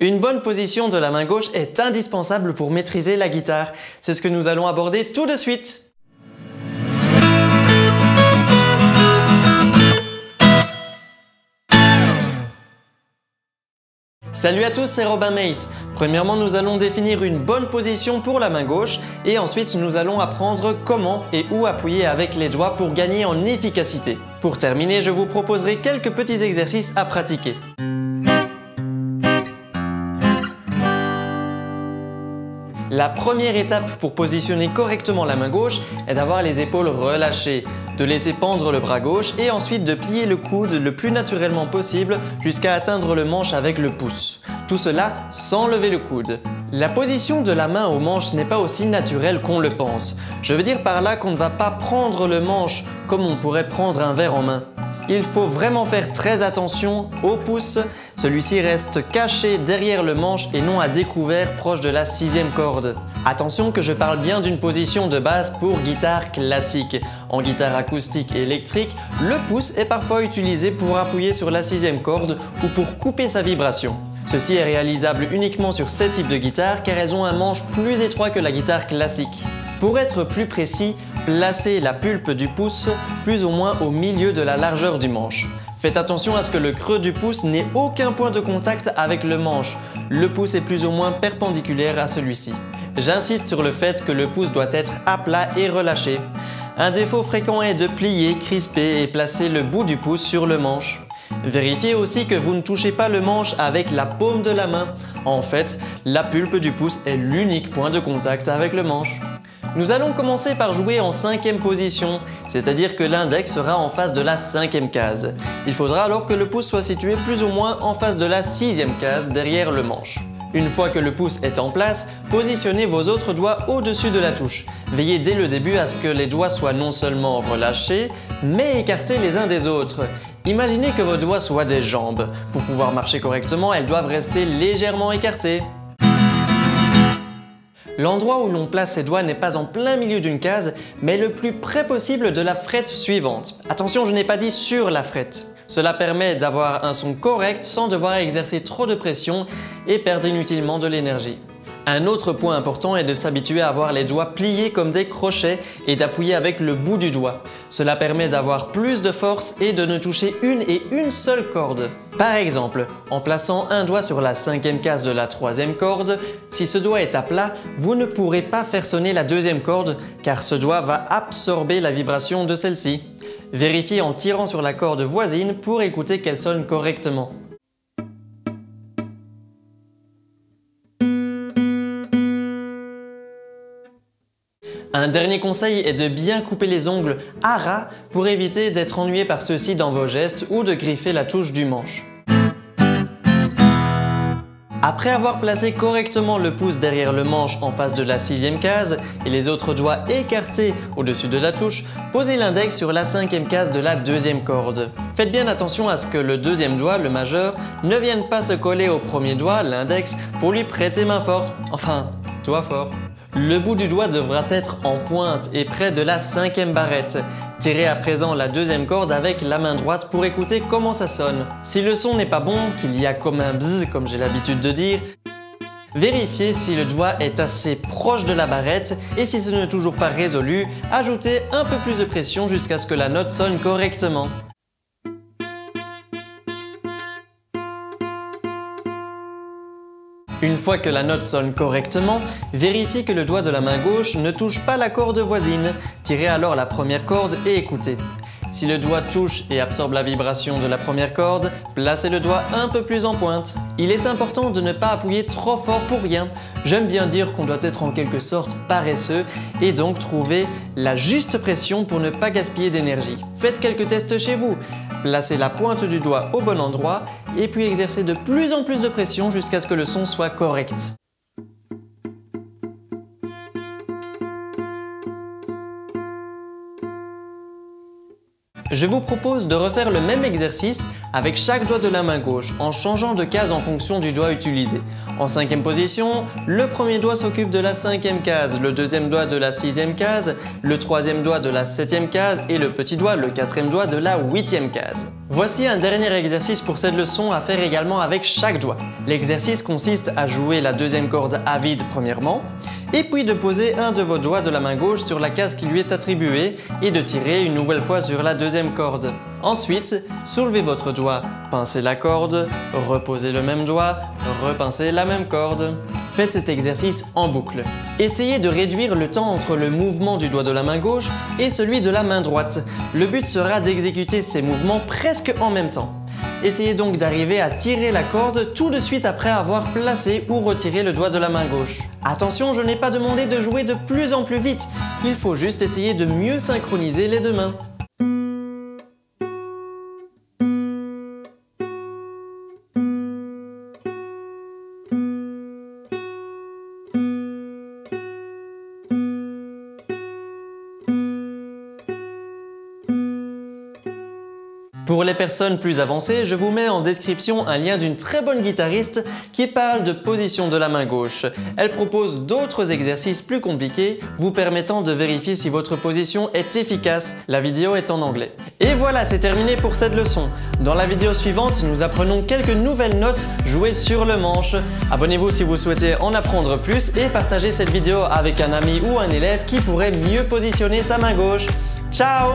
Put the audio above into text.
Une bonne position de la main gauche est indispensable pour maîtriser la guitare. C'est ce que nous allons aborder tout de suite. Salut à tous, c'est Robin Mace. Premièrement, nous allons définir une bonne position pour la main gauche et ensuite nous allons apprendre comment et où appuyer avec les doigts pour gagner en efficacité. Pour terminer, je vous proposerai quelques petits exercices à pratiquer. La première étape pour positionner correctement la main gauche est d'avoir les épaules relâchées, de laisser pendre le bras gauche et ensuite de plier le coude le plus naturellement possible jusqu'à atteindre le manche avec le pouce. Tout cela sans lever le coude. La position de la main au manche n'est pas aussi naturelle qu'on le pense. Je veux dire par là qu'on ne va pas prendre le manche comme on pourrait prendre un verre en main. Il faut vraiment faire très attention au pouce. Celui-ci reste caché derrière le manche et non à découvert proche de la 6e corde. Attention que je parle bien d'une position de base pour guitare classique. En guitare acoustique et électrique, le pouce est parfois utilisé pour appuyer sur la 6e corde ou pour couper sa vibration. Ceci est réalisable uniquement sur ces types de guitares car elles ont un manche plus étroit que la guitare classique. Pour être plus précis, placez la pulpe du pouce plus ou moins au milieu de la largeur du manche. Faites attention à ce que le creux du pouce n'ait aucun point de contact avec le manche. Le pouce est plus ou moins perpendiculaire à celui-ci. J'insiste sur le fait que le pouce doit être à plat et relâché. Un défaut fréquent est de plier, crisper et placer le bout du pouce sur le manche. Vérifiez aussi que vous ne touchez pas le manche avec la paume de la main. En fait, la pulpe du pouce est l'unique point de contact avec le manche. Nous allons commencer par jouer en 5e position, c'est-à-dire que l'index sera en face de la 5e case. Il faudra alors que le pouce soit situé plus ou moins en face de la 6e case derrière le manche. Une fois que le pouce est en place, positionnez vos autres doigts au-dessus de la touche. Veillez dès le début à ce que les doigts soient non seulement relâchés, mais écartés les uns des autres. Imaginez que vos doigts soient des jambes. Pour pouvoir marcher correctement, elles doivent rester légèrement écartées. L'endroit où l'on place ses doigts n'est pas en plein milieu d'une case, mais le plus près possible de la frette suivante. Attention, je n'ai pas dit sur la frette. Cela permet d'avoir un son correct sans devoir exercer trop de pression et perdre inutilement de l'énergie. Un autre point important est de s'habituer à avoir les doigts pliés comme des crochets et d'appuyer avec le bout du doigt. Cela permet d'avoir plus de force et de ne toucher une seule corde. Par exemple, en plaçant un doigt sur la 5e case de la 3e corde, si ce doigt est à plat, vous ne pourrez pas faire sonner la 2e corde car ce doigt va absorber la vibration de celle-ci. Vérifiez en tirant sur la corde voisine pour écouter qu'elle sonne correctement. Un dernier conseil est de bien couper les ongles à ras pour éviter d'être ennuyé par ceux-ci dans vos gestes ou de griffer la touche du manche. Après avoir placé correctement le pouce derrière le manche en face de la 6e case et les autres doigts écartés au-dessus de la touche, posez l'index sur la 5e case de la 2e corde. Faites bien attention à ce que le 2e doigt, le majeur, ne vienne pas se coller au premier doigt, l'index, pour lui prêter main forte, enfin, doigt fort. Le bout du doigt devra être en pointe et près de la 5e barrette. Tirez à présent la 2e corde avec la main droite pour écouter comment ça sonne. Si le son n'est pas bon, qu'il y a comme un bzzz comme j'ai l'habitude de dire, vérifiez si le doigt est assez proche de la barrette et si ce n'est toujours pas résolu, ajoutez un peu plus de pression jusqu'à ce que la note sonne correctement. Une fois que la note sonne correctement, vérifiez que le doigt de la main gauche ne touche pas la corde voisine. Tirez alors la première corde et écoutez. Si le doigt touche et absorbe la vibration de la première corde, placez le doigt un peu plus en pointe. Il est important de ne pas appuyer trop fort pour rien. J'aime bien dire qu'on doit être en quelque sorte paresseux et donc trouver la juste pression pour ne pas gaspiller d'énergie. Faites quelques tests chez vous. Placez la pointe du doigt au bon endroit et puis exercez de plus en plus de pression jusqu'à ce que le son soit correct. Je vous propose de refaire le même exercice avec chaque doigt de la main gauche en changeant de case en fonction du doigt utilisé. En 5e position, le premier doigt s'occupe de la 5e case, le deuxième doigt de la 6e case, le troisième doigt de la 7e case et le petit doigt, le 4e doigt de la 8e case. Voici un dernier exercice pour cette leçon à faire également avec chaque doigt. L'exercice consiste à jouer la deuxième corde à vide premièrement, et puis de poser un de vos doigts de la main gauche sur la case qui lui est attribuée et de tirer une nouvelle fois sur la deuxième corde. Ensuite, soulevez votre doigt, pincez la corde, reposez le même doigt, repincez la même corde. Faites cet exercice en boucle. Essayez de réduire le temps entre le mouvement du doigt de la main gauche et celui de la main droite. Le but sera d'exécuter ces mouvements presque en même temps. Essayez donc d'arriver à tirer la corde tout de suite après avoir placé ou retiré le doigt de la main gauche. Attention, je n'ai pas demandé de jouer de plus en plus vite, il faut juste essayer de mieux synchroniser les deux mains. Pour les personnes plus avancées, je vous mets en description un lien d'une très bonne guitariste qui parle de position de la main gauche. Elle propose d'autres exercices plus compliqués vous permettant de vérifier si votre position est efficace. La vidéo est en anglais. Et voilà, c'est terminé pour cette leçon. Dans la vidéo suivante, nous apprenons quelques nouvelles notes jouées sur le manche. Abonnez-vous si vous souhaitez en apprendre plus et partagez cette vidéo avec un ami ou un élève qui pourrait mieux positionner sa main gauche. Ciao!